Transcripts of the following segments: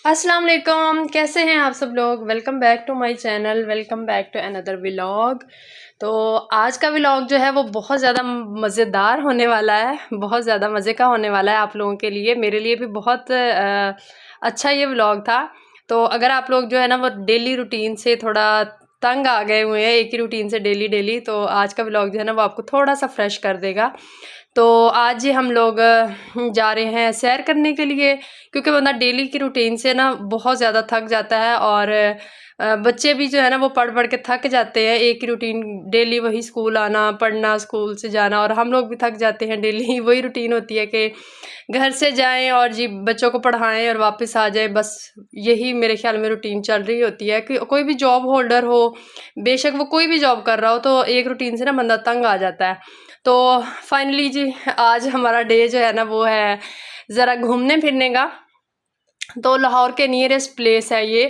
अस्सलाम वालेकुम, कैसे हैं आप सब लोग। Welcome back to my channel, welcome back to another vlog. तो आज का व्लॉग जो है वो बहुत ज़्यादा मज़ेदार होने वाला है, बहुत ज़्यादा मज़े का होने वाला है आप लोगों के लिए, मेरे लिए भी बहुत अच्छा ये व्लॉग था। तो अगर आप लोग जो है ना वो डेली रूटीन से थोड़ा तंग आ गए हुए हैं एक ही रूटीन से डेली डेली, तो आज का व्लॉग जो है ना वो आपको थोड़ा सा फ्रेश कर देगा। तो आज ही हम लोग जा रहे हैं सैर करने के लिए, क्योंकि वरना डेली की रूटीन से ना बहुत ज़्यादा थक जाता है। और बच्चे भी जो है ना वो पढ़ पढ़ के थक जाते हैं, एक ही रूटीन डेली वही स्कूल आना, पढ़ना, स्कूल से जाना, और हम लोग भी थक जाते हैं डेली वही रूटीन होती है कि घर से जाएं और जी बच्चों को पढ़ाएं और वापस आ जाएं। बस यही मेरे ख्याल में रूटीन चल रही होती है कि कोई भी जॉब होल्डर हो, बेशक वो कोई भी जॉब कर रहा हो, तो एक रूटीन से ना बंदा तंग आ जाता है। तो फाइनली जी आज हमारा डे जो है ना वो है ज़रा घूमने फिरने का। तो लाहौर के नियरेस्ट प्लेस है ये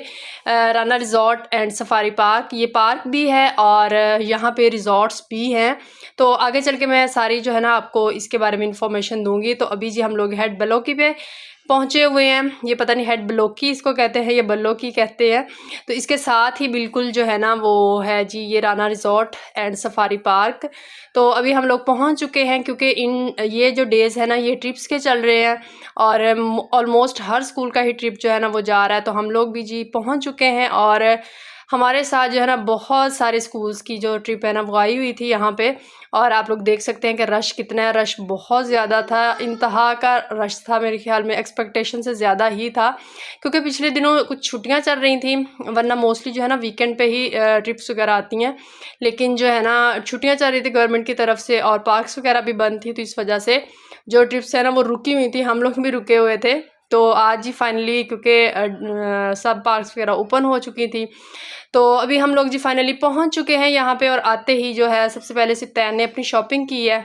Rana resort and safari park. ये पार्क भी है और यहाँ पे रिज़ॉर्ट्स भी हैं। तो आगे चल के मैं सारी जो है ना आपको इसके बारे में इंफॉर्मेशन दूंगी। तो अभी जी हम लोग हेड बलोकी पे पहुँचे हुए हैं। ये पता नहीं हेड बलोकी इसको कहते हैं या बलोकी कहते हैं। तो इसके साथ ही बिल्कुल जो है ना वो है जी ये Rana resort and safari park. तो अभी हम लोग पहुँच चुके हैं, क्योंकि इन ये जो डेज़ है ना ये ट्रिप्स के चल रहे हैं और ऑलमोस्ट हर स्कूल का ही ट्रिप जो है ना वो जा रहा है। तो हम लोग भी जी पहुंच चुके हैं और हमारे साथ जो है ना बहुत सारे स्कूल्स की जो ट्रिप है ना वो आई हुई थी यहाँ पे। और आप लोग देख सकते हैं कि रश कितना है, रश बहुत ज़्यादा था, इंतहा का रश था, मेरे ख्याल में एक्सपेक्टेशन से ज़्यादा ही था, क्योंकि पिछले दिनों कुछ छुट्टियाँ चल रही थी, वरना मोस्टली जो है ना वीकेंड पे ही ट्रिप्स वगैरह आती हैं। लेकिन जो है ना छुट्टियाँ चल रही थी गवर्नमेंट की तरफ से और पार्क्स वगैरह भी बंद थी, तो इस वजह से जो ट्रिप्स है ना वो रुकी हुई थी, हम लोग भी रुके हुए थे। तो आज ही फाइनली क्योंकि सब पार्क्स वगैरह ओपन हो चुकी थी, तो अभी हम लोग जी फाइनली पहुंच चुके हैं यहाँ पे। और आते ही जो है सबसे पहले सिप्तैन ने अपनी शॉपिंग की है।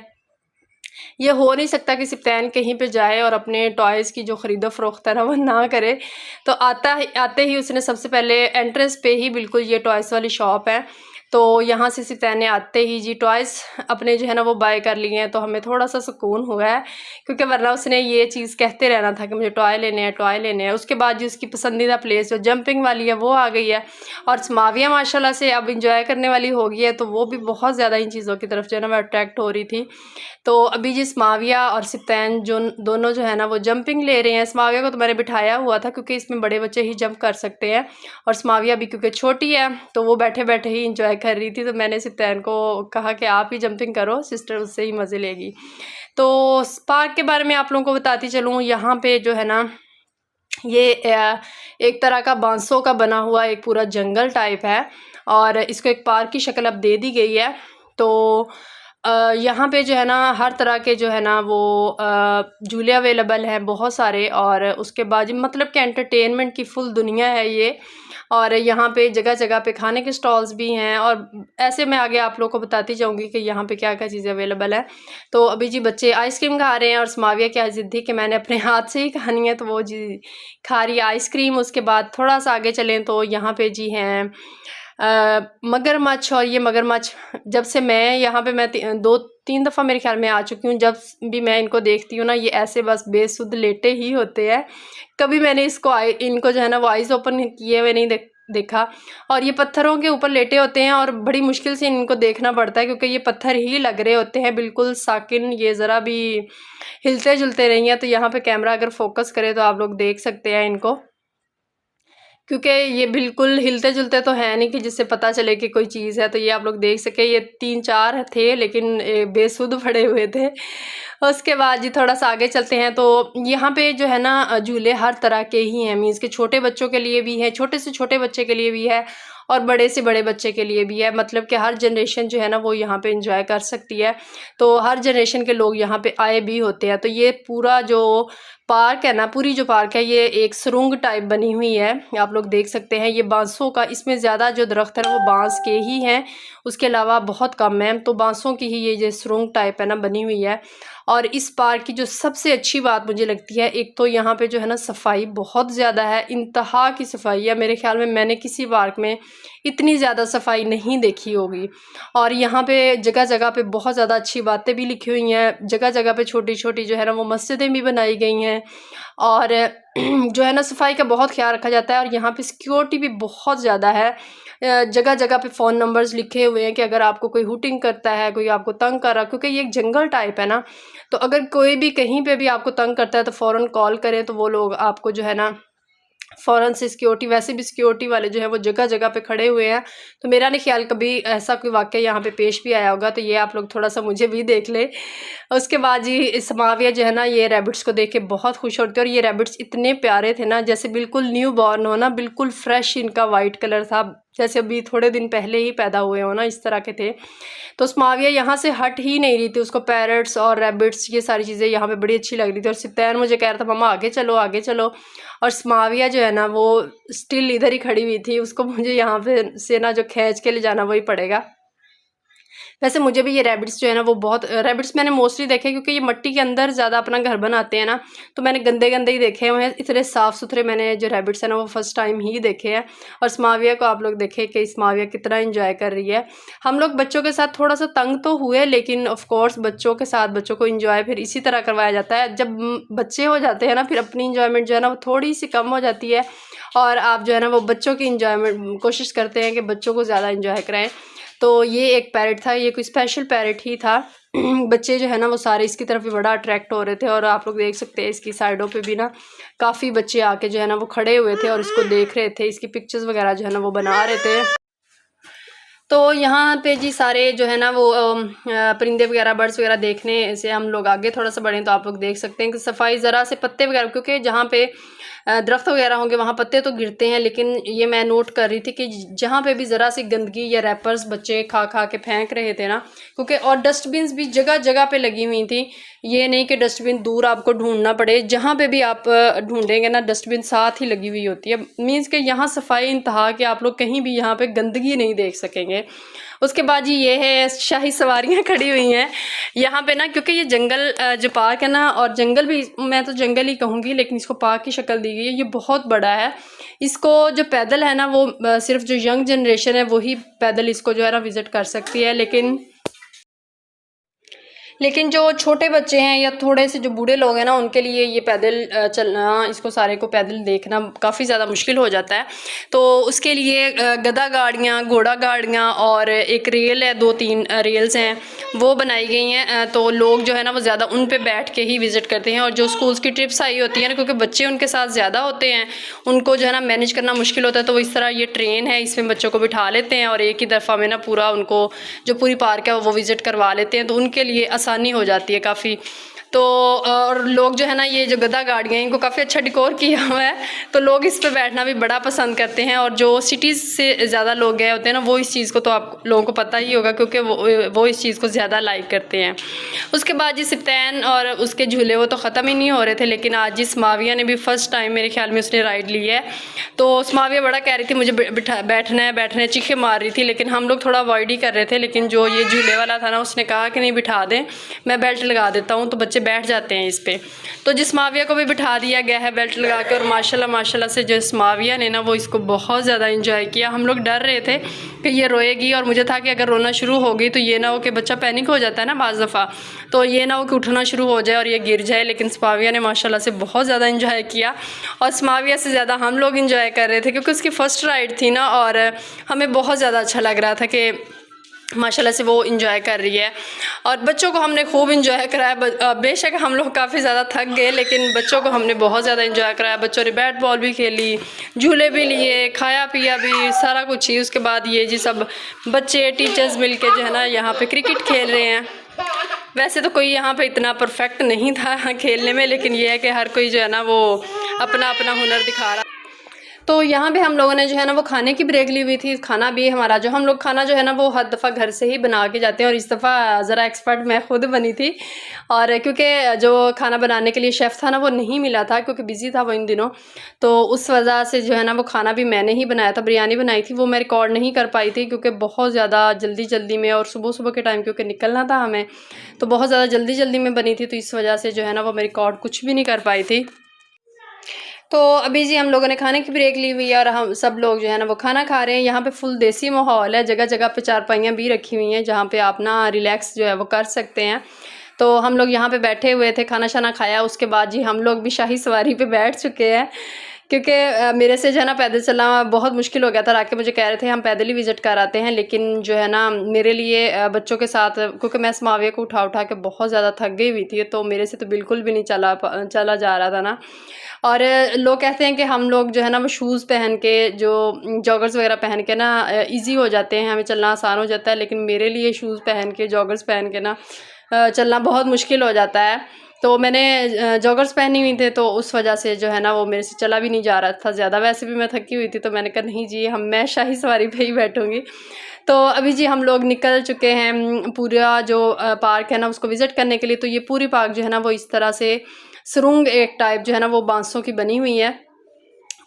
ये हो नहीं सकता कि सिप्तैन कहीं पे जाए और अपने टॉयज़ की जो ख़रीदो फ़रोख्त है ना वो ना करे। तो आते ही उसने सबसे पहले एंट्रेंस पे ही बिल्कुल ये टॉयज़ वाली शॉप है, तो यहाँ से सिप्तैन ने आते ही जी टॉयज़ अपने जो है ना वो बाय कर लिए हैं। तो हमें थोड़ा सा सुकून हुआ है, क्योंकि वरना उसने ये चीज़ कहते रहना था कि मुझे टॉय लेने हैं, टॉय लेने हैं। उसके बाद जो उसकी पसंदीदा प्लेस जो जंपिंग वाली है वो आ गई है, और स्माविया माशाल्लाह से अब इंजॉय करने वाली हो गई है, तो वो भी बहुत ज़्यादा इन चीज़ों की तरफ जो है ना वो अट्रैक्ट हो रही थी। तो अभी जिस माविया और सिप्तैन जो दोनों जो है ना वो जंपिंग ले रहे हैं। स्माविया को तो मैंने बिठाया हुआ था, क्योंकि इसमें बड़े बच्चे ही जंप कर सकते हैं, और स्माविया भी क्योंकि छोटी है तो वो बैठे बैठे ही इंजॉय कर रही थी। तो मैंने सिप्तैन को कहा कि आप ही जंपिंग करो, सिस्टर उससे ही मज़े लेगी। तो पार्क के बारे में आप लोगों को बताती चलूँ, यहाँ पे जो है ना ये एक तरह का बांसों का बना हुआ एक पूरा जंगल टाइप है, और इसको एक पार्क की शक्ल अब दे दी गई है। तो यहाँ पे जो है ना हर तरह के जो है ना वो झूले अवेलेबल हैं बहुत सारे, और उसके बाद मतलब कि एंटरटेनमेंट की फुल दुनिया है ये। और यहाँ पे जगह जगह पे खाने के स्टॉल्स भी हैं, और ऐसे मैं आगे आप लोगों को बताती जाऊँगी कि यहाँ पे क्या क्या चीज़ें अवेलेबल है। तो अभी जी बच्चे आइसक्रीम खा रहे हैं, और समाविया क्या ज़िद थी कि मैंने अपने हाथ से ही खानी है, तो वो जी खा रही है आइसक्रीम। उसके बाद थोड़ा सा आगे चलें तो यहाँ पे जी हैं मगरमच्छ। और ये मगरमच्छ जब से मैं यहाँ पे मैं 2-3 दफ़ा मेरे ख्याल में आ चुकी हूँ, जब भी मैं इनको देखती हूँ ना ये ऐसे बस बेसुध लेटे ही होते हैं। कभी मैंने इनको जो है ना वो आइज़ ओपन किए हुए नहीं देखा। और ये पत्थरों के ऊपर लेटे होते हैं, और बड़ी मुश्किल से इनको देखना पड़ता है, क्योंकि ये पत्थर ही लग रहे होते हैं बिल्कुल साकिन, ये ज़रा भी हिलते जुलते नहीं हैं। तो यहाँ पे कैमरा अगर फोकस करे तो आप लोग देख सकते हैं इनको, क्योंकि ये बिल्कुल हिलते-जुलते तो हैं नहीं कि जिससे पता चले कि कोई चीज़ है। तो ये आप लोग देख सकें, ये 3-4 थे, लेकिन बेसुध पड़े हुए थे। उसके बाद जी थोड़ा-सा आगे चलते हैं, तो यहाँ पे जो है ना झूले हर तरह के ही हैं, मीन्स के छोटे बच्चों के लिए भी है, छोटे से छोटे बच्चे के लिए भी है, और बड़े से बड़े बच्चे के लिए भी है। मतलब कि हर जनरेशन जो है ना वो यहाँ पे एंजॉय कर सकती है। तो हर जनरेशन के लोग यहाँ पे आए भी होते हैं। तो ये पूरा जो पार्क है ना, पूरी जो पार्क है ये एक सुरंग टाइप बनी हुई है, आप लोग देख सकते हैं। ये बांसों का, इसमें ज़्यादा जो दरख्त है वो बांस के ही हैं, उसके अलावा बहुत कम है। तो बांसों की ही ये सुरंग टाइप है ना बनी हुई है। और इस पार्क की जो सबसे अच्छी बात मुझे लगती है, एक तो यहाँ पे जो है ना सफाई बहुत ज़्यादा है, इंतहा की सफाई है। मेरे ख्याल में मैंने किसी पार्क में इतनी ज़्यादा सफाई नहीं देखी होगी। और यहाँ पे जगह जगह पे बहुत ज़्यादा अच्छी बातें भी लिखी हुई हैं, जगह जगह पे छोटी छोटी जो है ना वो मस्जिदें भी बनाई गई हैं, और जो है ना सफाई का बहुत ख्याल रखा जाता है। और यहाँ पे सिक्योरिटी भी बहुत ज़्यादा है। जगह जगह पे फ़ोन नंबर्स लिखे हुए हैं कि अगर आपको कोई हुटिंग करता है, कोई आपको तंग कर रहा है, क्योंकि ये एक जंगल टाइप है ना, तो अगर कोई भी कहीं पे भी आपको तंग करता है तो फ़ौरन कॉल करें, तो वो लोग आपको जो है ना फ़ौरन से सिक्योरिटी, वैसे भी सिक्योरिटी वाले जो है वो जगह जगह पे खड़े हुए हैं। तो मेरा नहीं ख्याल कभी ऐसा कोई वाक़या यहाँ पे पेश भी आया होगा, तो ये आप लोग थोड़ा सा मुझे भी देख लें। उसके बाद जी समाविया जो है ना ये रैबिट्स को देख के बहुत खुश होती है, और ये रैबिट्स इतने प्यारे थे ना, जैसे बिल्कुल न्यू बॉर्न हो ना, बिल्कुल फ्रेश इनका वाइट कलर था, जैसे अभी थोड़े दिन पहले ही पैदा हुए हो ना, इस तरह के थे। तो समाविया यहाँ से हट ही नहीं रही थी, उसको पैरट्स और रैबिट्स ये सारी चीज़ें यहाँ पे बड़ी अच्छी लग रही थी। और सिप्तैन मुझे कह रहा था मम्मा आगे चलो आगे चलो, और समाविया जो है ना वो स्टिल इधर ही खड़ी हुई थी, उसको मुझे यहाँ पे से ना जो खींच के ले जाना वही पड़ेगा। वैसे मुझे भी ये रैबिट्स जो है ना वो बहुत, रैबिट्स मैंने मोस्टली देखे क्योंकि ये मिट्टी के अंदर ज़्यादा अपना घर बनाते हैं ना, तो मैंने गंदे गंदे ही देखे हुए हैं। इतने साफ़ सुथरे मैंने जो रैबिट्स हैं ना वो फ़र्स्ट टाइम ही देखे हैं। और समाविया को आप लोग देखें कि समाविया कितना इंजॉय कर रही है। हम लोग बच्चों के साथ थोड़ा सा तंग तो हुए, लेकिन ऑफ कोर्स बच्चों के साथ बच्चों को इंजॉय फिर इसी तरह करवाया जाता है। जब बच्चे हो जाते हैं ना, फिर अपनी इंजॉयमेंट जो है ना वो थोड़ी सी कम हो जाती है, और आप जो है ना वो बच्चों की इंजॉयमेंट कोशिश करते हैं कि बच्चों को ज़्यादा इंजॉय कराएं। तो ये एक पैरट था, ये कोई स्पेशल पैरट ही था। बच्चे जो है ना वो सारे इसकी तरफ भी बड़ा अट्रैक्ट हो रहे थे, और आप लोग देख सकते हैं इसकी साइडों पे भी ना काफ़ी बच्चे आके जो है ना वो खड़े हुए थे और इसको देख रहे थे, इसकी पिक्चर्स वगैरह जो है ना वो बना रहे थे। तो यहाँ पे जी सारे जो है ना वो परिंदे वगैरह, बर्ड्स वगैरह देखने से हम लोग आगे थोड़ा सा बढ़ें तो आप लोग देख सकते हैं कि सफाई ज़रा से पत्ते वगैरह, क्योंकि जहाँ पे दरख्त वगैरह होंगे वहाँ पत्ते तो गिरते हैं, लेकिन ये मैं नोट कर रही थी कि जहाँ पे भी ज़रा सी गंदगी या रैपर्स बच्चे खा खा के फेंक रहे थे ना, क्योंकि और डस्टबिन्स भी जगह जगह पे लगी हुई थी। ये नहीं कि डस्टबिन दूर आपको ढूंढना पड़े, जहाँ पे भी आप ढूंढेंगे ना डस्टबिन साथ ही लगी हुई होती है। मीन्स कि यहाँ सफाई इंतहा कि आप लोग कहीं भी यहाँ पे गंदगी नहीं देख सकेंगे। उसके बाद जी ये है शाही सवारियाँ खड़ी हुई हैं यहाँ पे ना, क्योंकि ये जंगल जो पार्क है ना, और जंगल भी मैं तो जंगल ही कहूँगी, लेकिन इसको पार्क की शक्ल दी गई है। ये बहुत बड़ा है। इसको जो पैदल है ना वो सिर्फ जो यंग जनरेशन है वही पैदल इसको जो है ना विज़िट कर सकती है, लेकिन जो छोटे बच्चे हैं या थोड़े से जो बूढ़े लोग हैं ना, उनके लिए ये पैदल चलना, इसको सारे को पैदल देखना काफ़ी ज़्यादा मुश्किल हो जाता है। तो उसके लिए गधा गाड़ियाँ, घोड़ा गाड़ियाँ, और एक रेल है, 2-3 रेल्स हैं वो बनाई गई हैं। तो लोग जो है ना वो ज़्यादा उन पे बैठ के ही विज़िट करते हैं। और जो स्कूल्स की ट्रिप्स आई होती है ना, क्योंकि बच्चे उनके साथ ज़्यादा होते हैं, उनको जो है ना मैनेज करना मुश्किल होता है, तो वो इस तरह ये ट्रेन है इसमें बच्चों को बिठा लेते हैं, और एक ही दफ़ा में ना पूरा उनको जो पूरी पार्क है वो विज़िट करवा लेते हैं। तो उनके लिए आसानी हो जाती है काफ़ी। तो और लोग जो है ना ये जो गधा गाड़ियाँ हैं इनको काफ़ी अच्छा डिकोर किया हुआ है, तो लोग इस पे बैठना भी बड़ा पसंद करते हैं। और जो सिटीज़ से ज़्यादा लोग गए होते हैं ना, वो इस चीज़ को तो आप लोगों को पता ही होगा, क्योंकि वो इस चीज़ को ज़्यादा लाइक करते हैं। उसके बाद जी सिप्तैन और उसके झूले वो तो ख़त्म ही नहीं हो रहे थे, लेकिन आज जी समाविया ने भी फ़र्स्ट टाइम मेरे ख्याल में उसने राइड ली है। तो समाविया बड़ा कह रही थी मुझे बैठना है, चीखें मार रही थी, लेकिन हम लोग थोड़ा अवॉइड ही कर रहे थे। लेकिन जो ये झूले वाला था ना, उसने कहा कि नहीं बिठा दें, मैं बेल्ट लगा देता हूँ, तो बच्चे बैठ जाते हैं इस पर। तो जिस माविया को भी बिठा दिया गया है बेल्ट लगा के, और माशाल्लाह से जो माविया ने ना वो इसको बहुत ज़्यादा इंजॉय किया। हम लोग डर रहे थे कि ये रोएगी, और मुझे था कि अगर रोना शुरू होगी तो ये ना हो कि बच्चा पैनिक हो जाता है ना बाज़ दफ़ा, तो ये ना हो कि उठना शुरू हो जाए और ये गिर जाए। लेकिन समाविया ने माशाल्लाह से बहुत ज़्यादा इंजॉय किया, और समाविया से ज़्यादा हम लोग इंजॉय कर रहे थे, क्योंकि उसकी फ़र्स्ट राइड थी ना, और हमें बहुत ज़्यादा अच्छा लग रहा था कि माशाल्लाह से वो इंजॉय कर रही है। और बच्चों को हमने खूब इंजॉय कराया। बेशक हम लोग काफ़ी ज़्यादा थक गए, लेकिन बच्चों को हमने बहुत ज़्यादा इंजॉय कराया। बच्चों ने बैट बॉल भी खेली, झूले भी लिए, खाया पिया भी, सारा कुछ ही। उसके बाद ये जी सब बच्चे टीचर्स मिल के जो है ना यहाँ पे क्रिकेट खेल रहे हैं। वैसे तो कोई यहाँ पे इतना परफेक्ट नहीं था खेलने में, लेकिन ये है कि हर कोई जो है ना वो अपना अपना हुनर दिखा रहा। तो यहाँ पे हम लोगों ने जो है ना वो खाने की ब्रेक ली हुई थी। खाना भी हमारा जो हम लोग खाना जो है ना वो हर दफ़ा घर से ही बना के जाते हैं, और इस दफ़ा ज़रा एक्सपर्ट मैं खुद बनी थी। और क्योंकि जो खाना बनाने के लिए शेफ़ था ना वो नहीं मिला था, क्योंकि बिज़ी था वो इन दिनों, तो उस वजह से जो है ना वो खाना भी मैंने ही बनाया था। बिरयानी बनाई थी, वो मैं रिकॉर्ड नहीं कर पाई थी क्योंकि बहुत ज़्यादा जल्दी में, और सुबह सुबह के टाइम क्योंकि निकलना था हमें, तो बहुत ज़्यादा जल्दी में बनी थी, तो इस वजह से जो है ना वो मैं रिकॉर्ड कुछ भी नहीं कर पाई थी। तो अभी जी हम लोगों ने खाने की ब्रेक ली हुई है और हम सब लोग जो है ना वो खाना खा रहे हैं। यहाँ पे फुल देसी माहौल है, जगह जगह पे चारपाइयाँ भी रखी हुई हैं जहाँ पे आप ना रिलैक्स जो है वो कर सकते हैं। तो हम लोग यहाँ पे बैठे हुए थे, खाना शाना खाया, उसके बाद जी हम लोग भी शाही सवारी पे बैठ चुके हैं, क्योंकि मेरे से जो है ना पैदल चलना बहुत मुश्किल हो गया था। राके मुझे कह रहे थे हम पैदल ही विज़िट कर आते हैं, लेकिन जो है ना मेरे लिए बच्चों के साथ, क्योंकि मैं समाविया को उठा उठा के बहुत ज़्यादा थक गई हुई थी, तो मेरे से तो बिल्कुल भी नहीं चला जा रहा था ना। और लोग कहते हैं कि हम लोग जो है ना वो शूज़ पहन के, जो जॉगर्स वगैरह पहन के ना ईज़ी हो जाते हैं, हमें चलना आसान हो जाता है, लेकिन मेरे लिए शूज़ पहन के, जॉगर्स पहन के ना चलना बहुत मुश्किल हो जाता है। तो मैंने जॉगर्स पहनी हुई थे, तो उस वजह से जो है ना वो मेरे से चला भी नहीं जा रहा था ज़्यादा। वैसे भी मैं थकी हुई थी, तो मैंने कहा नहीं जी मैं शाही सवारी पे ही बैठूँगी। तो अभी जी हम लोग निकल चुके हैं पूरा जो पार्क है ना उसको विज़िट करने के लिए। तो ये पूरी पार्क जो है ना वो इस तरह से सुरंग एक टाइप जो है ना वो बांसों की बनी हुई है,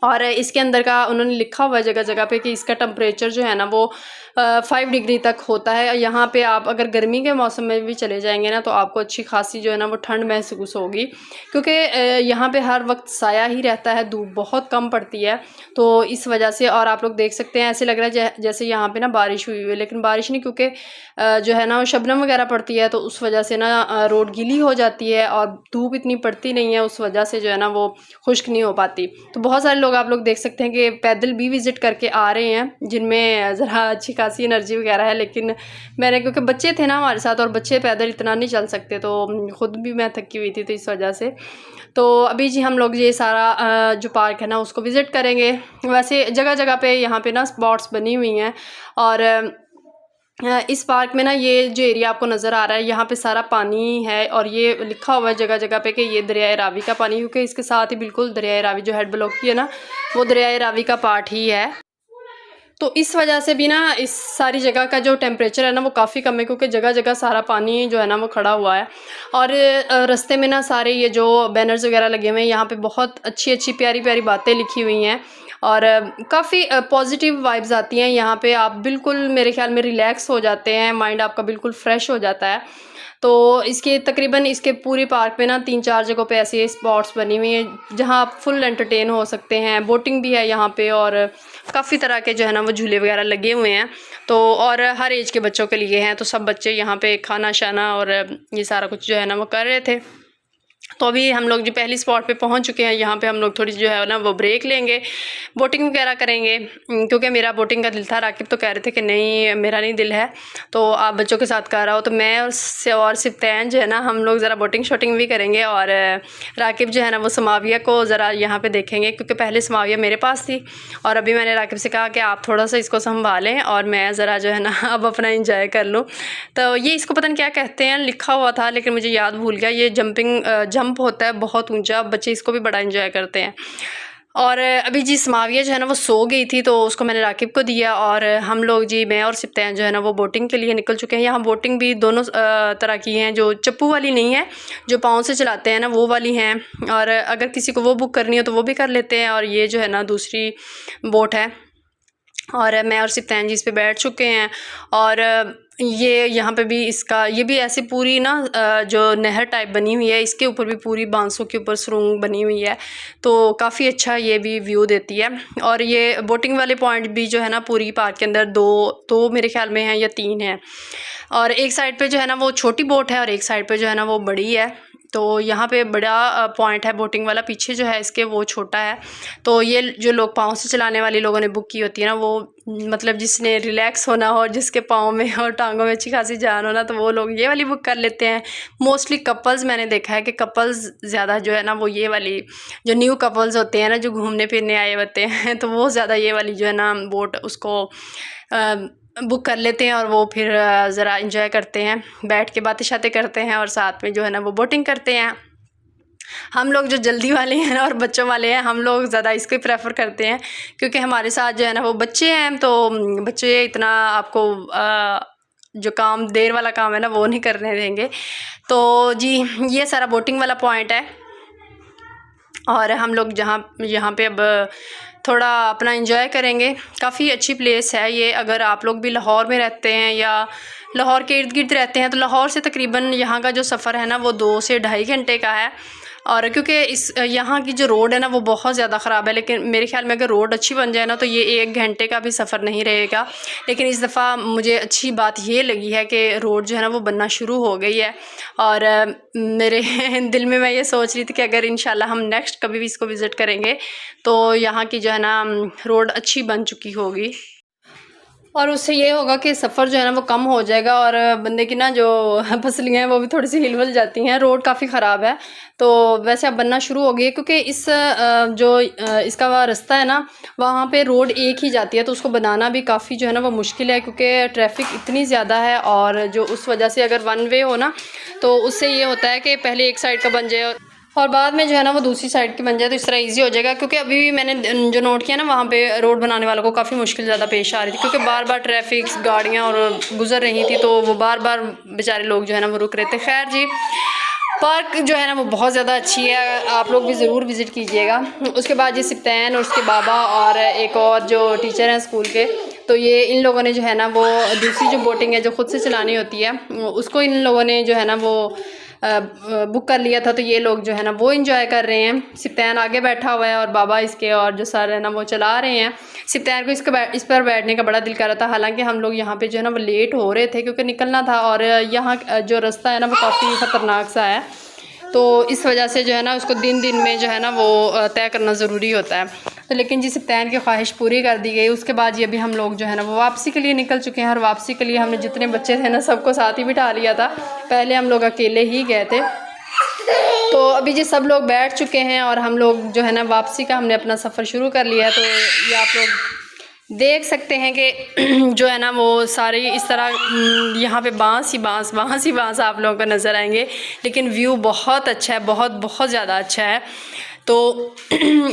और इसके अंदर का उन्होंने लिखा हुआ है जगह जगह पे कि इसका टेम्परेचर जो है ना वो 5 डिग्री तक होता है। यहाँ पे आप अगर गर्मी के मौसम में भी चले जाएंगे ना तो आपको अच्छी खासी जो है ना वो ठंड महसूस होगी, क्योंकि यहाँ पे हर वक्त साया ही रहता है, धूप बहुत कम पड़ती है। तो इस वजह से, और आप लोग देख सकते हैं ऐसे लग रहा है जैसे यहाँ पे ना बारिश हुई हुई है, लेकिन बारिश नहीं, क्योंकि जो है ना वो शबनम वगैरह पड़ती है, तो उस वजह से ना रोड गीली हो जाती है और धूप इतनी पड़ती नहीं है, उस वजह से जो है ना वो खुश्क नहीं हो पाती। तो बहुत सारे लोग आप लोग देख सकते हैं कि पैदल भी विज़िट करके आ रहे हैं, जिनमें ज़रा अच्छी खासी एनर्जी वगैरह है। लेकिन मैंने, क्योंकि बच्चे थे ना हमारे साथ और बच्चे पैदल इतना नहीं चल सकते, तो ख़ुद भी मैं थकी हुई थी, तो इस वजह से। तो अभी जी हम लोग ये सारा जो पार्क है ना उसको विज़िट करेंगे। वैसे जगह जगह पे यहाँ पे ना स्पॉट्स बनी हुई हैं, और इस पार्क में ना ये जो एरिया आपको नज़र आ रहा है यहाँ पे सारा पानी है, और ये लिखा हुआ है जगह जगह पे कि ये दरियाए रावी का पानी, क्योंकि इसके साथ ही बिल्कुल दरियाए रावी जो हेड ब्लॉक की है ना वो दरियाए रावी का पार्ट ही है। तो इस वजह से भी ना इस सारी जगह का जो टेम्परेचर है ना वो काफ़ी कम है, क्योंकि जगह जगह सारा पानी जो है ना वो खड़ा हुआ है। और रास्ते में ना सारे ये जो बैनर्स वगैरह लगे हुए हैं, यहाँ पे बहुत अच्छी अच्छी प्यारी प्यारी बातें लिखी हुई हैं, और काफ़ी पॉजिटिव वाइब्स आती हैं यहाँ पे। आप बिल्कुल मेरे ख्याल में रिलैक्स हो जाते हैं, माइंड आपका बिल्कुल फ्रेश हो जाता है। तो इसके तकरीबन इसके पूरे पार्क में ना 3-4 जगहों पे ऐसे स्पॉट्स बनी हुई हैं जहाँ आप फुल एंटरटेन हो सकते हैं। बोटिंग भी है यहाँ पे, और काफ़ी तरह के जो है ना वो झूले वगैरह लगे हुए हैं। तो और हर एज के बच्चों के लिए हैं, तो सब बच्चे यहाँ पे खाना शाना और ये सारा कुछ जो है ना वो कर रहे थे। तो अभी हम लोग जो पहली स्पॉट पे पहुंच चुके हैं, यहाँ पे हम लोग थोड़ी जो है ना वो ब्रेक लेंगे, बोटिंग वगैरह करेंगे, क्योंकि मेरा बोटिंग का दिल था। राकिब तो कह रहे थे कि नहीं मेरा नहीं दिल है, तो आप बच्चों के साथ कर रहा हो। तो मैं और सिफ्तैन जो है ना हम लोग ज़रा बोटिंग शॉटिंग भी करेंगे, और राकिब जो है ना वो समाविया को ज़रा यहाँ पर देखेंगे, क्योंकि पहले समाविया मेरे पास थी, और अभी मैंने राकिब से कहा कि आप थोड़ा सा इसको संभालें और मैं ज़रा जो है ना अब अपना इंजॉय कर लूँ। तो ये इसको पता नहीं क्या कहते हैं, लिखा हुआ था लेकिन मुझे याद भूल गया। ये जंप होता है बहुत ऊंचा, बच्चे इसको भी बड़ा एंजॉय करते हैं। और अभी जी समाविया जो है ना वो सो गई थी, तो उसको मैंने राकिब को दिया, और हम लोग जी मैं और सिफ्तैन जो है ना वो बोटिंग के लिए निकल चुके हैं। यहाँ बोटिंग भी दोनों तरह की हैं, जो चप्पू वाली नहीं है, जो पाँव से चलाते हैं ना वो वाली हैं, और अगर किसी को वो बुक करनी हो तो वो भी कर लेते हैं। और ये जो है ना दूसरी बोट है, और मैं और सिफ्तैन जी इस पे बैठ चुके हैं। और ये यहाँ पे भी इसका ये भी ऐसे पूरी ना जो नहर टाइप बनी हुई है, इसके ऊपर भी पूरी बांसों के ऊपर सुरंग बनी हुई है, तो काफ़ी अच्छा ये भी व्यू देती है। और ये बोटिंग वाले पॉइंट भी जो है ना पूरी पार्क के अंदर दो मेरे ख्याल में हैं या 3 हैं, और एक साइड पे जो है ना वो छोटी बोट है और एक साइड पे जो है ना वो बड़ी है। तो यहाँ पे बड़ा पॉइंट है बोटिंग वाला, पीछे जो है इसके वो छोटा है। तो ये जो लोग पाँव से चलाने वाले लोगों ने बुक की होती है ना, वो मतलब जिसने रिलैक्स होना हो, जिसके पाँव में और टांगों में अच्छी खासी जान हो ना, तो वो लोग ये वाली बुक कर लेते हैं। मोस्टली कपल्स मैंने देखा है कि कपल्स ज़्यादा जो है ना वो ये वाली, जो न्यू कपल्स होते हैं ना जो घूमने फिरने आए होते हैं, तो वो ज़्यादा ये वाली जो है ना बोट उसको बुक कर लेते हैं, और वो फिर ज़रा इंजॉय करते हैं, बैठ के बातें शातें करते हैं, और साथ में जो है ना वो बोटिंग करते हैं। हम लोग जो जल्दी वाले हैं और बच्चों वाले हैं, हम लोग ज़्यादा इसको ही प्रेफर करते हैं, क्योंकि हमारे साथ जो है ना वो बच्चे हैं, तो बच्चे इतना आपको जो काम देर वाला काम है ना वो नहीं करने देंगे। तो जी ये सारा बोटिंग वाला पॉइंट है, और हम लोग यहाँ पे अब थोड़ा अपना एंजॉय करेंगे। काफ़ी अच्छी प्लेस है ये। अगर आप लोग भी लाहौर में रहते हैं या लाहौर के इर्द गिर्द रहते हैं, तो लाहौर से तकरीबन यहाँ का जो सफ़र है ना वो 2 से ढाई घंटे का है। और क्योंकि इस यहाँ की जो रोड है ना वो बहुत ज़्यादा ख़राब है, लेकिन मेरे ख्याल में अगर रोड अच्छी बन जाए ना तो ये 1 घंटे का भी सफ़र नहीं रहेगा। लेकिन इस दफ़ा मुझे अच्छी बात ये लगी है कि रोड जो है ना वो बनना शुरू हो गई है। और मेरे दिल में मैं ये सोच रही थी कि अगर इंशाल्लाह हम नेक्स्ट कभी भी इसको विज़िट करेंगे तो यहाँ की जो है ना रोड अच्छी बन चुकी होगी, और उससे ये होगा कि सफ़र जो है ना वो कम हो जाएगा और बंदे की ना जो पसलियाँ हैं वो भी थोड़ी सी हिल जाती हैं। रोड काफ़ी ख़राब है, तो वैसे अब बनना शुरू हो गई है क्योंकि इसका रास्ता है ना वहाँ पे रोड एक ही जाती है, तो उसको बनाना भी काफ़ी जो है ना वो मुश्किल है क्योंकि ट्रैफिक इतनी ज़्यादा है। और जो उस वजह से अगर वन वे हो ना तो उससे ये होता है कि पहले एक साइड का बन जाए और बाद में जो है ना वो दूसरी साइड की बन जाए, तो इस तरह इजी हो जाएगा। क्योंकि अभी भी मैंने जो नोट किया ना वहाँ पे रोड बनाने वालों को काफ़ी मुश्किल ज़्यादा पेश आ रही थी क्योंकि बार बार ट्रैफिक गाड़ियाँ और गुजर रही थी, तो वो बार बार बेचारे लोग जो है ना वो रुक रहे थे। खैर जी, पार्क जो है ना वो बहुत ज़्यादा अच्छी है, आप लोग भी ज़रूर विज़िट कीजिएगा। उसके बाद ये सिप्तैन और उसके बाबा और एक और जो टीचर हैं स्कूल के, तो ये इन लोगों ने जो है ना वो दूसरी जो बोटिंग है जो ख़ुद से चलानी होती है उसको इन लोगों ने जो है ना वो बुक कर लिया था, तो ये लोग जो है ना वो एंजॉय कर रहे हैं। सिप्तैन आगे बैठा हुआ है और बाबा इसके और जो सर है ना वो चला रहे हैं। सिप्तैन को इस पर बैठने का बड़ा दिल कर रहा था, हालांकि हम लोग यहाँ पे जो है ना वो लेट हो रहे थे क्योंकि निकलना था और यहाँ जो रास्ता है ना वो काफ़ी ख़तरनाक सा है, तो इस वजह से जो है ना उसको दिन में जो है ना वो तय करना ज़रूरी होता है। तो लेकिन जी सिप्तैन की ख्वाहिश पूरी कर दी गई। उसके बाद ये भी हम लोग जो है ना वो वापसी के लिए निकल चुके हैं और वापसी के लिए हमने जितने बच्चे थे ना सबको साथ ही बिठा लिया था, पहले हम लोग अकेले ही गए थे। तो अभी जी सब लोग बैठ चुके हैं और हम लोग जो है ना वापसी का हमने अपना सफ़र शुरू कर लिया। तो ये आप लोग देख सकते हैं कि जो है ना वो सारे इस तरह यहाँ पे बांस ही बांस आप लोगों को नज़र आएंगे, लेकिन व्यू बहुत अच्छा है, बहुत ज़्यादा अच्छा है। तो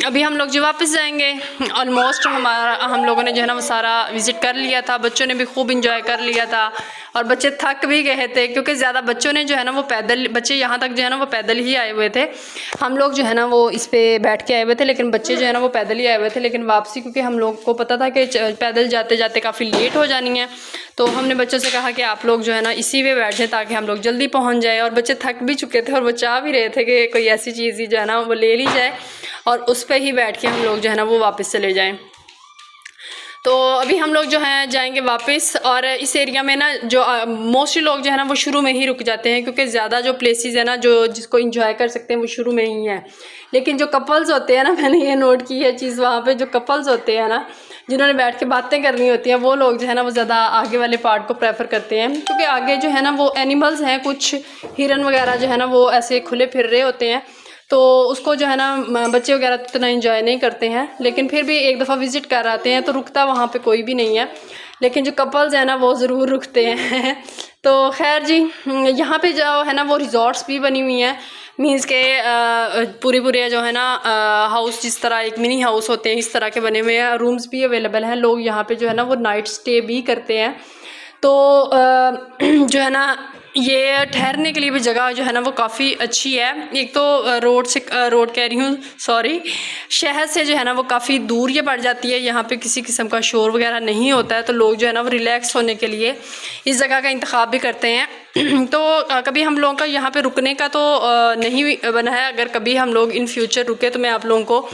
अभी हम लोग जो वापस जाएंगे, ऑलमोस्ट हम लोगों ने जो है ना वो सारा विज़िट कर लिया था, बच्चों ने भी खूब इंजॉय कर लिया था और बच्चे थक भी गए थे क्योंकि ज़्यादा बच्चों ने जो है ना वो पैदल, बच्चे यहाँ तक जो है ना वो पैदल ही आए हुए थे। हम लोग जो है ना वो इस पे बैठ के आए हुए थे, लेकिन बच्चे जो है ना वो पैदल ही आए हुए थे। लेकिन वापसी क्योंकि हम लोग को पता था कि पैदल जाते जाते काफ़ी लेट हो जानी है, तो हमने बच्चों से कहा कि आप लोग जो है ना इसी पे बैठ जाएँ ताकि हम लोग जल्दी पहुँच जाए। और बच्चे थक भी चुके थे और वो चाह भी रहे थे कि कोई ऐसी चीज़ ही जो है ना वो ले ली जाए और उस पर ही बैठ के हम लोग जो है ना वो वापस चले जाएं। तो अभी हम लोग जो हैं जाएंगे वापस, और इस एरिया में ना जो मोस्टली लोग जो है ना वो शुरू में ही रुक जाते हैं क्योंकि ज़्यादा जो प्लेसेस है ना जो जिसको एंजॉय कर सकते हैं वो शुरू में ही है। लेकिन जो कपल्स होते हैं ना, मैंने ये नोट की है चीज़, वहाँ पे जो कपल्स होते हैं ना जिन्होंने बैठ के बातें करनी होती हैं वो लोग जो है ना वो ज़्यादा आगे वाले पार्ट को प्रेफर करते हैं क्योंकि आगे जो है ना वो एनिमल्स हैं, कुछ हिरन वगैरह जो है ना वो ऐसे खुले फिर रहे होते हैं, तो उसको जो है ना बच्चे वगैरह तो इतना एंजॉय नहीं करते हैं। लेकिन फिर भी एक दफ़ा विज़िट कर आते हैं तो रुकता वहाँ पे कोई भी नहीं है, लेकिन जो कपल्स हैं ना वो ज़रूर रुकते हैं। तो खैर जी, यहाँ पे जो है ना वो रिज़ॉर्ट्स भी बनी हुई हैं, मीन्स के पूरे जो है ना हाउस, जिस तरह एक मिनी हाउस होते हैं इस तरह के बने हुए हैं, रूम्स भी अवेलेबल हैं। लोग यहाँ पे जो है ना वो नाइट स्टे भी करते हैं। तो जो है ना ये ठहरने के लिए भी जगह जो है ना वो काफ़ी अच्छी है। एक तो रोड कह रही हूँ, सॉरी, शहर से जो है ना वो काफ़ी दूर ये पड़ जाती है। यहाँ पे किसी किस्म का शोर वगैरह नहीं होता है, तो लोग जो है ना वो रिलैक्स होने के लिए इस जगह का इंतखाब भी करते हैं। तो कभी हम लोगों का यहाँ पे रुकने का तो नहीं बना है, अगर कभी हम लोग इन फ्यूचर रुके तो मैं आप लोगों को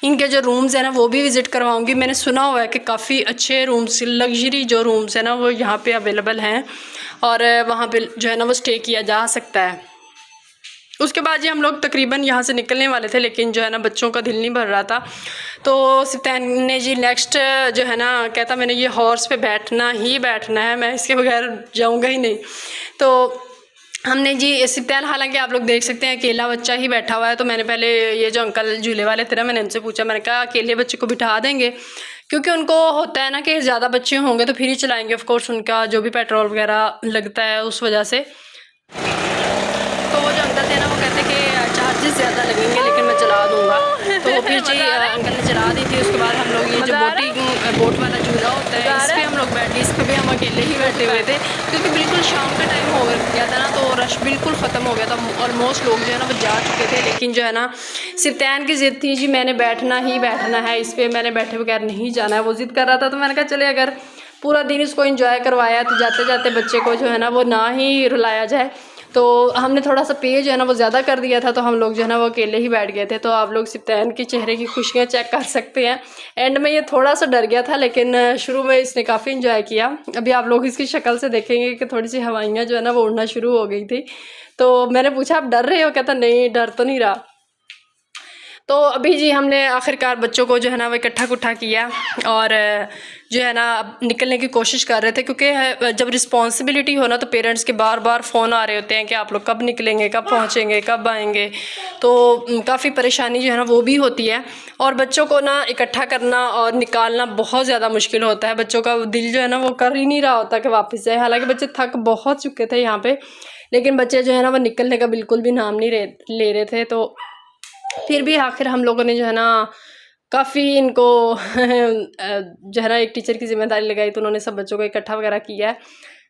इनके जो रूम्स हैं ना वो भी विज़िट करवाऊँगी। मैंने सुना हुआ है कि काफ़ी अच्छे रूम्स, लग्जरी जो रूम्स हैं ना वो यहाँ पे अवेलेबल हैं और वहाँ पे जो है ना वो स्टे किया जा सकता है। उसके बाद जी हम लोग तकरीबन यहाँ से निकलने वाले थे, लेकिन जो है ना बच्चों का दिल नहीं भर रहा था, तो सिप्तैन ने जी नेक्स्ट जो है ना कहता मैंने ये हॉर्स पे बैठना ही बैठना है, मैं इसके बगैर जाऊँगा ही नहीं। तो हमने जी सिप्तैन, हालांकि आप लोग देख सकते हैं अकेला बच्चा ही बैठा हुआ है, तो मैंने पहले ये जो अंकल झूले वाले थे ना मैंने उनसे पूछा, मैंने कहा अकेले बच्चे को बिठा देंगे, क्योंकि उनको होता है ना कि ज़्यादा बच्चे होंगे तो फिर ही चलाएँगे, ऑफ कोर्स उनका जो भी पेट्रोल वगैरह लगता है उस वजह से। तो वो जो अंकल थे ना वो कहते कि चार्जेस ज़्यादा लगेंगे लेकिन मैं चला दूँगा, तो फिर जी अंकल ने चला दी थी। उसके बाद हम लोग ये जो बोट वाला झूला होता है इस पर हम लोग बैठे, इस पर भी हम अकेले ही बैठे हुए थे क्योंकि बिल्कुल शाम का टाइम हो गया था ना, तो रश बिल्कुल ख़त्म हो गया था, ऑलमोस्ट लोग जो है ना वो जा चुके थे। लेकिन जो है ना सिप्तैन की ज़िद थी जी मैंने बैठना ही बैठना है इस पर, मैंने बैठे बगैर नहीं जाना है, वो ज़िद कर रहा था। तो मैंने कहा चले अगर पूरा दिन इसको एंजॉय करवाया तो जाते जाते बच्चे को जो है ना वो ना ही रुलाया जाए। तो हमने थोड़ा सा पे जो है ना वो ज़्यादा कर दिया था, तो हम लोग जो है ना वो अकेले ही बैठ गए थे। तो आप लोग सिप्तान के चेहरे की खुशियाँ चेक कर सकते हैं। एंड में ये थोड़ा सा डर गया था, लेकिन शुरू में इसने काफ़ी इंजॉय किया। अभी आप लोग इसकी शक्ल से देखेंगे कि थोड़ी सी हवाइयाँ जो है ना वो उड़ना शुरू हो गई थी। तो मैंने पूछा, आप डर रहे हो? कहता नहीं, डर तो नहीं रहा। तो अभी जी हमने आखिरकार बच्चों को जो है ना वो इकट्ठा किया और जो है ना अब निकलने की कोशिश कर रहे थे, क्योंकि जब रिस्पॉन्सिबिलिटी हो ना तो पेरेंट्स के बार बार फ़ोन आ रहे होते हैं कि आप लोग कब निकलेंगे, कब पहुँचेंगे, कब आएंगे। तो काफ़ी परेशानी जो है ना वो भी होती है, और बच्चों को ना इकट्ठा करना और निकालना बहुत ज़्यादा मुश्किल होता है। बच्चों का दिल जो है ना वो कर ही नहीं रहा होता कि वापस जाए। हालाँकि बच्चे थक बहुत चुके थे यहाँ पर, लेकिन बच्चे जो है ना वो निकलने का बिल्कुल भी नाम नहीं ले रहे थे। तो फिर भी आखिर हम लोगों ने जो है ना काफ़ी इनको जो है ना एक टीचर की जिम्मेदारी लगाई, तो उन्होंने सब बच्चों को इकट्ठा वगैरह किया है।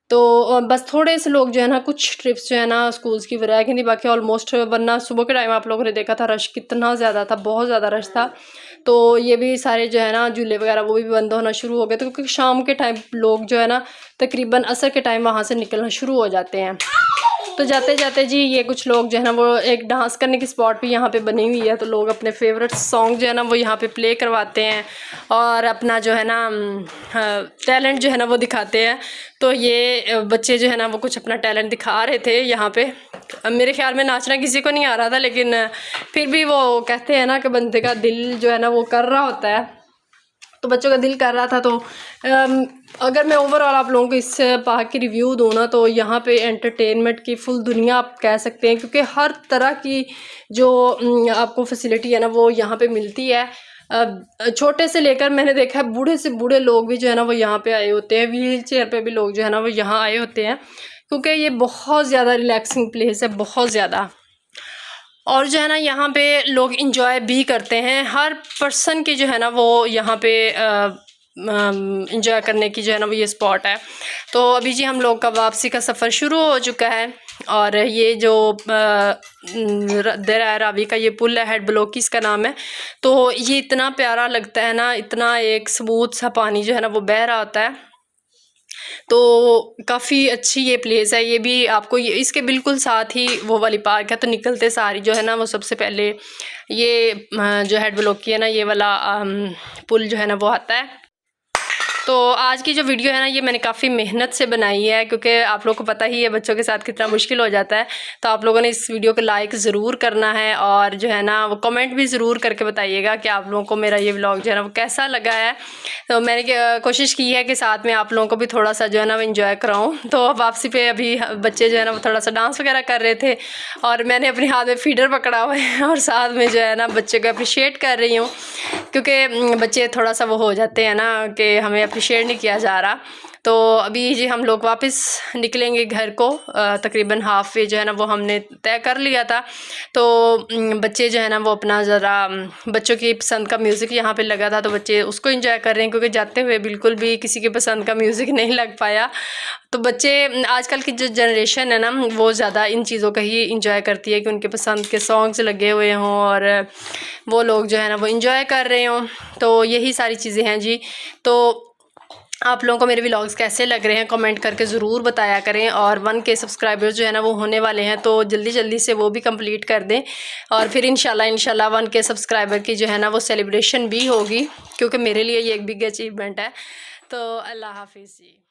तो बस थोड़े से लोग जो है ना, कुछ ट्रिप्स जो है ना स्कूल्स की रह गई थी, बाकी ऑलमोस्ट, वरना सुबह के टाइम आप लोगों ने देखा था रश कितना ज़्यादा था, बहुत ज़्यादा रश था। तो ये भी सारे जो है ना झूले वगैरह वो भी बंद होना शुरू हो गए, तो क्योंकि शाम के टाइम लोग जो है ना तकरीबन असर के टाइम वहाँ से निकलना शुरू हो जाते हैं। तो जाते जाते जी ये कुछ लोग जो है ना वो एक डांस करने की स्पॉट भी यहाँ पे बनी हुई है, तो लोग अपने फेवरेट सॉन्ग जो है ना वो यहाँ पे प्ले करवाते हैं और अपना जो है ना टैलेंट जो है ना वो दिखाते हैं। तो ये बच्चे जो है ना वो कुछ अपना टैलेंट दिखा रहे थे यहाँ पे। मेरे ख्याल में नाचना किसी को नहीं आ रहा था, लेकिन फिर भी वो कहते हैं ना कि बंदे का दिल जो है ना वो कर रहा होता है, तो बच्चों का दिल कर रहा था। तो अगर मैं ओवरऑल आप लोगों को इस पार्क की रिव्यू दूँ ना, तो यहाँ पे एंटरटेनमेंट की फुल दुनिया आप कह सकते हैं, क्योंकि हर तरह की जो आपको फैसिलिटी है ना वो यहाँ पे मिलती है। छोटे से लेकर मैंने देखा है बूढ़े से बूढ़े लोग भी जो है ना वो यहाँ पे आए होते हैं, व्हील चेयर पर भी लोग जो है ना वो यहाँ आए होते हैं, क्योंकि ये बहुत ज़्यादा रिलैक्सिंग प्लेस है, बहुत ज़्यादा। और जो है ना यहाँ पे लोग इंजॉय भी करते हैं, हर पर्सन की जो है ना वो यहाँ पे इंजॉय करने की जो है ना वो ये स्पॉट है। तो अभी जी हम लोग का वापसी का सफ़र शुरू हो चुका है, और ये जो दरिया रावी का ये पुल है, हेड ब्लॉक इसका नाम है। तो ये इतना प्यारा लगता है ना, इतना एक स्मूथ सा पानी जो है ना वो बह रहा होता है। तो काफ़ी अच्छी ये प्लेस है। ये भी आपको ये इसके बिल्कुल साथ ही वो वाली पार्क है। तो निकलते सारी जो है ना वो सबसे पहले ये जो हेड ब्लॉक की है ना ये वाला पुल जो है ना वो आता है। तो आज की जो वीडियो है ना ये मैंने काफ़ी मेहनत से बनाई है, क्योंकि आप लोगों को पता ही है बच्चों के साथ कितना मुश्किल हो जाता है। तो आप लोगों ने इस वीडियो को लाइक ज़रूर करना है, और जो है ना वो कमेंट भी ज़रूर करके बताइएगा कि आप लोगों को मेरा ये व्लॉग जो है ना वो कैसा लगा है। तो मैंने कोशिश की है कि साथ में आप लोगों को भी थोड़ा सा जो है ना वो इन्जॉय कराऊँ। तो वापसी पे अभी बच्चे जो है ना वो थोड़ा सा डांस वगैरह कर रहे थे, और मैंने अपने हाथ में फीडर पकड़ा हुआ है और साथ में जो है ना बच्चे को अप्रिशिएट कर रही हूँ, क्योंकि बच्चे थोड़ा सा वो हो जाते हैं ना कि हमें अप्रिशिएट नहीं किया जा रहा। तो अभी जी हम लोग वापस निकलेंगे घर को, तकरीबन हाफ वे जो है ना वो हमने तय कर लिया था। तो बच्चे जो है ना वो अपना ज़रा बच्चों की पसंद का म्यूज़िक यहाँ पे लगा था, तो बच्चे उसको एंजॉय कर रहे हैं, क्योंकि जाते हुए बिल्कुल भी किसी के पसंद का म्यूज़िक नहीं लग पाया। तो बच्चे आजकल की जो जनरेशन है ना वो ज़्यादा इन चीज़ों का ही इंजॉय करती है कि उनके पसंद के सॉन्ग्स लगे हुए हों और वो लोग जो है ना वो इंजॉय कर रहे हों। तो यही सारी चीज़ें हैं जी। तो आप लोगों को मेरे व्लॉग्स कैसे लग रहे हैं कमेंट करके ज़रूर बताया करें, और 1K सब्सक्राइबर्स जो है ना वो होने वाले हैं, तो जल्दी जल्दी से वो भी कंप्लीट कर दें, और फिर इंशाल्लाह 1K सब्सक्राइबर की जो है ना वो सेलिब्रेशन भी होगी, क्योंकि मेरे लिए ये एक बिग अचीवमेंट है। तो अल्लाह हाफिज़ जी।